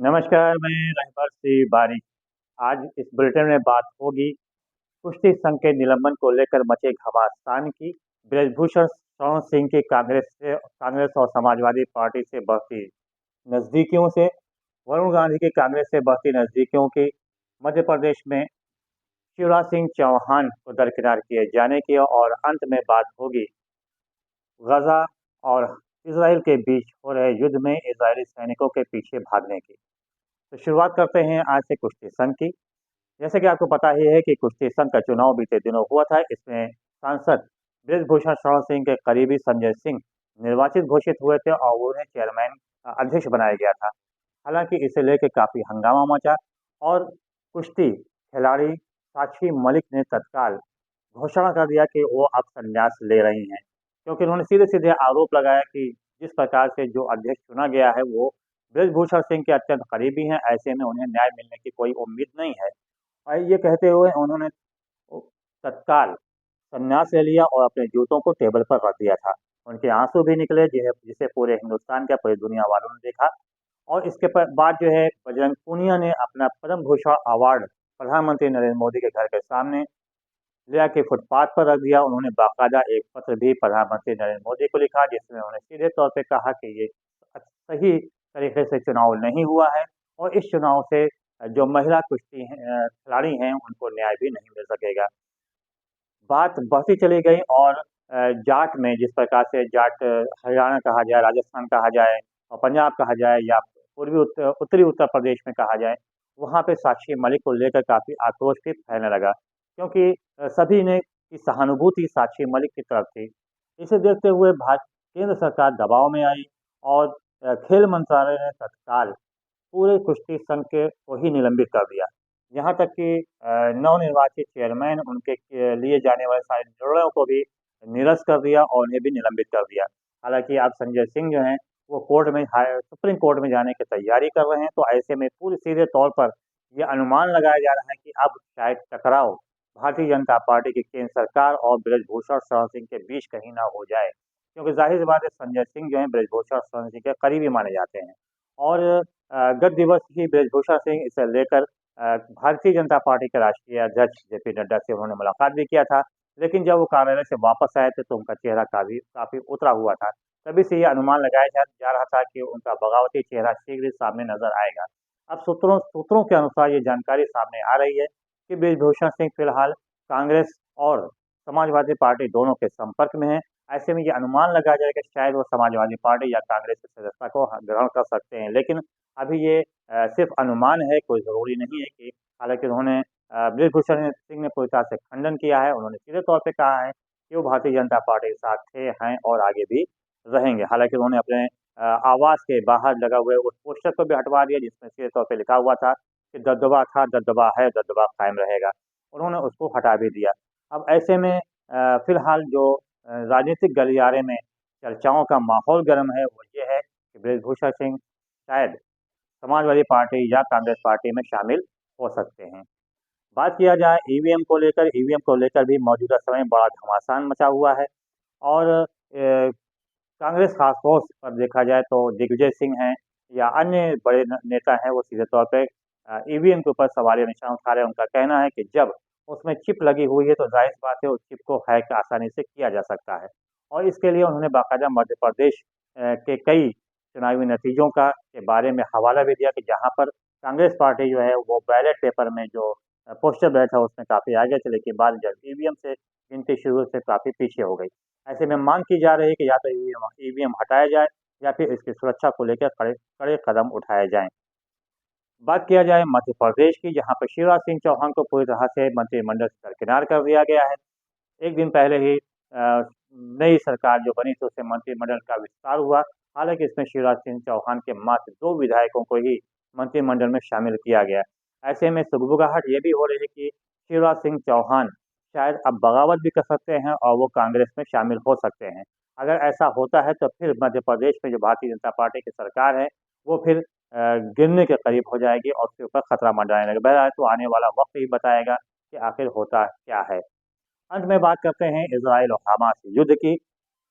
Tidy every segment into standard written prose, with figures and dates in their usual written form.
नमस्कार, मैं रहबर सिंह बारी। आज इस बुलेटिन में बात होगी कुश्ती संघ के निलंबन को लेकर मचे घमासान की, ब्रजभूषण शरण सिंह की कांग्रेस और समाजवादी पार्टी से बढ़ती नजदीकियों से, वरुण गांधी की कांग्रेस से बढ़ती नजदीकियों की, मध्य प्रदेश में शिवराज सिंह चौहान को दरकिनार किए जाने की, और अंत में बात होगी गजा और इसराइल के बीच हो रहे युद्ध में इजरायली सैनिकों के पीछे भागने की। तो शुरुआत करते हैं आज से कुश्ती संघ की। जैसे कि आपको पता ही है कि कुश्ती संघ का चुनाव बीते दिनों हुआ था। इसमें सांसद बृजभूषण शरण सिंह के करीबी संजय सिंह निर्वाचित घोषित हुए थे और उन्हें चेयरमैन अध्यक्ष बनाया गया था। हालांकि इसे लेकर काफी हंगामा मचा और कुश्ती खिलाड़ी साक्षी मलिक ने तत्काल घोषणा कर दिया कि वो अब संन्यास ले रही हैं, क्योंकि उन्होंने सीधे सीधे आरोप लगाया कि जिस प्रकार से जो अध्यक्ष चुना गया है वो बृजभूषण सिंह के अत्यंत करीबी हैं, ऐसे में उन्हें न्याय मिलने की कोई उम्मीद नहीं है। और ये कहते हुए उन्होंने तत्काल संन्यास ले लिया और अपने जूतों को टेबल पर रख दिया था। उनके आंसू भी निकले, जिसे पूरे हिंदुस्तान का पूरी दुनिया वालों ने देखा। और इसके बाद जो है बजरंग पूनिया ने अपना पद्म भूषण अवार्ड प्रधानमंत्री नरेंद्र मोदी के घर के सामने ले आके फुटपाथ पर रख दिया। उन्होंने बाकायदा एक पत्र भी प्रधानमंत्री नरेंद्र मोदी को लिखा, जिसमें उन्होंने सीधे तौर पे कहा कि ये सही तरीके से चुनाव नहीं हुआ है और इस चुनाव से जो महिला कुश्ती खिलाड़ी हैं उनको न्याय भी नहीं मिल सकेगा। बात बढ़ती चली गई और जाट में, जिस प्रकार से जाट हरियाणा कहा जाए, राजस्थान कहा जाए और पंजाब कहा जाए, या उत्तरी उत्तर प्रदेश में कहा जाए, वहाँ पे साक्षी मलिक को लेकर काफ़ी आक्रोश भी फैलने लगा, क्योंकि सभी ने की सहानुभूति साक्षी मलिक की तरफ थी। इसे देखते हुए केंद्र सरकार दबाव में आई और खेल मंत्रालय ने तत्काल पूरे कुश्ती संघ को ही निलंबित कर दिया। यहाँ तक कि नवनिर्वाचित चेयरमैन उनके लिए जाने वाले सारे निर्णयों को भी निरस्त कर दिया और उन्हें भी निलंबित कर दिया। हालांकि अब संजय सिंह जो हैं वो सुप्रीम कोर्ट में जाने की तैयारी कर रहे हैं, तो ऐसे में पूरे सीधे तौर पर ये अनुमान लगाया जा रहा है कि अब शायद टकराव भारतीय जनता पार्टी की केंद्र सरकार और ब्रजभूषण शरण सिंह के बीच कहीं ना हो जाए, क्योंकि जाहिर सी बात है संजय सिंह जो है ब्रजभूषण शरण सिंह के करीबी माने जाते हैं। और गत दिवस ही ब्रजभूषण सिंह इसे लेकर भारतीय जनता पार्टी के राष्ट्रीय अध्यक्ष जेपी नड्डा से उन्होंने मुलाकात भी किया था, लेकिन जब वो कार्यालय से वापस आए थे तो उनका चेहरा काफी काफी उतरा हुआ था। तभी से ये अनुमान लगाया जा रहा था कि उनका बगावती चेहरा शीघ्र ही सामने नजर आएगा। अब सूत्रों सूत्रों के अनुसार ये जानकारी सामने आ रही है कि ब्रजभूषण सिंह फिलहाल कांग्रेस और समाजवादी पार्टी दोनों के संपर्क में है। ऐसे में ये अनुमान लगाया जाए कि शायद वो समाजवादी पार्टी या कांग्रेस की सदस्यता को ग्रहण कर सकते हैं, लेकिन अभी ये सिर्फ अनुमान है, कोई ज़रूरी नहीं है कि। हालाँकि उन्होंने बृजभूषण सिंह ने पूरी तरह से खंडन किया है। उन्होंने सीधे तौर पे कहा है कि वो भारतीय जनता पार्टी के साथ थे, हैं और आगे भी रहेंगे। हालाँकि उन्होंने अपने आवास के बाहर लगा हुए उस पोस्टर को भी हटवा दिया, जिसमें सीधे तौर पे लिखा हुआ था कि दबदबा था, दबदबा है, दबदबा कायम रहेगा। उन्होंने उसको हटा भी दिया। अब ऐसे में फिलहाल जो राजनीतिक गलियारे में चर्चाओं का माहौल गर्म है, वो ये है कि बृजभूषण सिंह शायद समाजवादी पार्टी या कांग्रेस पार्टी में शामिल हो सकते हैं। बात किया जाए ईवीएम को लेकर भी मौजूदा समय में बड़ा घमासान मचा हुआ है। और कांग्रेस खास तौर पर देखा जाए तो दिग्विजय सिंह हैं या अन्य बड़े नेता हैं, वो सीधे तौर पे ईवीएम के ऊपर सवालिया निशान उठा रहे हैं। उनका कहना है कि जब उसमें चिप लगी हुई है तो जाहिर सी बात है उस चिप को हैक आसानी से किया जा सकता है। और इसके लिए उन्होंने बाकायदा मध्य प्रदेश के कई चुनावी नतीजों के बारे में हवाला भी दिया कि जहाँ पर कांग्रेस पार्टी जो है वो बैलेट पेपर में जो पोस्टर बैलेट था उसमें काफ़ी आगे थे, लेकिन बाद जब ईवीएम से गिनती शुरू से काफ़ी पीछे हो गई। ऐसे में मांग की जा रही है कि या तो ईवीएम हटाया जाए या फिर इसकी सुरक्षा को लेकर कड़े कड़े कदम उठाए जाएं। बात किया जाए मध्य प्रदेश की, जहाँ पर शिवराज सिंह चौहान को पूरी तरह से मंत्रिमंडल से दरकिनार कर दिया गया है। एक दिन पहले ही नई सरकार जो बनी तो उससे मंत्रिमंडल का विस्तार हुआ। हालांकि इसमें शिवराज सिंह चौहान के मात्र 2 विधायकों को ही मंत्रिमंडल में शामिल किया गया। ऐसे में सुगबुगाहट ये भी हो रही है कि शिवराज सिंह चौहान शायद अब बगावत भी कर सकते हैं और वो कांग्रेस में शामिल हो सकते हैं। अगर ऐसा होता है तो फिर मध्य प्रदेश में जो भारतीय जनता पार्टी की सरकार है वो फिर गिरने के करीब हो जाएगी और उसके ऊपर खतरा मंडराने लगेगा। बहरहाल तो आने वाला वक्त ही बताएगा कि आखिर होता क्या है। अंत में बात करते हैं इजराइल और हमास युद्ध की।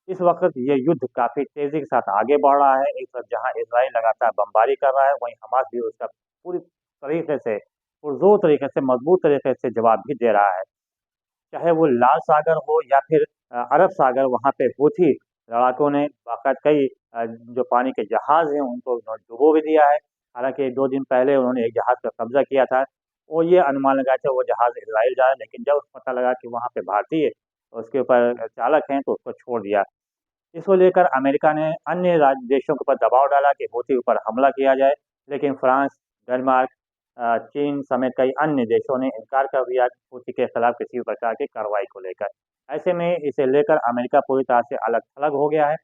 इस वक़्त ये युद्ध काफ़ी तेज़ी के साथ आगे बढ़ रहा है। एक तरफ जहाँ इज़राइल लगातार बमबारी कर रहा है, वहीं हमास भी उसका पूरी तरीके से, पुरज़ोर तरीके से, मज़बूत तरीके से जवाब भी दे रहा है। चाहे वो लाल सागर हो या फिर अरब सागर, वहाँ पे हूथी लड़ाकों ने बाकायदा कई जो पानी के जहाज़ हैं उनको उन्होंने डुबो भी दिया है। हालाँकि 2 दिन पहले उन्होंने एक जहाज़ पर कब्ज़ा किया था। वो ये अनुमान लगाए थे वो जहाज़ इज़राइल जा रहा है, लेकिन जब पता लगा कि वहाँ पे भारतीय उसके ऊपर चालक हैं तो उसको छोड़ दिया। इसको लेकर अमेरिका ने अन्य देशों के ऊपर दबाव डाला कि हूथी के ऊपर हमला किया जाए, लेकिन फ्रांस, डेनमार्क, चीन समेत कई अन्य देशों ने इनकार कर दिया हूथी के खिलाफ किसी भी प्रकार की कार्रवाई को लेकर। ऐसे में इसे लेकर अमेरिका पूरी तरह से अलग-थलग हो गया है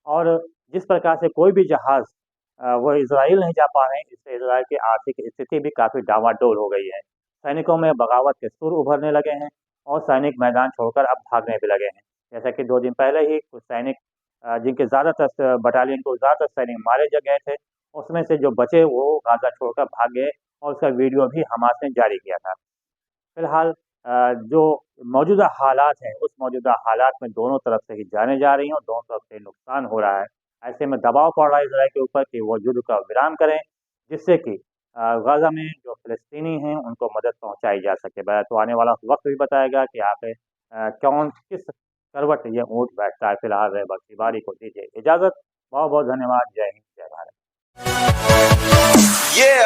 और जिस प्रकार से कोई भी जहाज़ वो इज़राइल नहीं जा पा रहे हैं, इससे इज़राइल की आर्थिक स्थिति भी काफ़ी डामाडोल हो गई है। सैनिकों में बगावत के सुर उभरने लगे हैं और सैनिक मैदान छोड़कर अब भागने भी लगे हैं। जैसा कि 2 दिन पहले ही कुछ सैनिक जिनके ज़्यादातर बटालियन को ज़्यादातर सैनिक मारे गए थे, उसमें से जो बचे वो गाज़ा छोड़कर भाग गए और उसका वीडियो भी हमास ने जारी किया था। फिलहाल जो मौजूदा हालात हैं, उस मौजूदा हालात में दोनों तरफ से ही जानें जा रही हैं और दोनों तरफ से नुकसान हो रहा है। ऐसे में दबाव पड़ रहा है इज़राइल के ऊपर कि वो युद्ध का विराम करें, जिससे कि गाज़ा में जो फ़िलिस्तीनी हैं, उनको मदद पहुँचाई जा सके। तो आने वाला वक़्त भी बताएगा कि आखिर कौन किस करवट ये ऊँट बैठता है। फिलहाल रहे बाकी बारी को दीजिए इजाज़त। बहुत-बहुत धन्यवाद। जय हिंद, जय भारत। Yeah.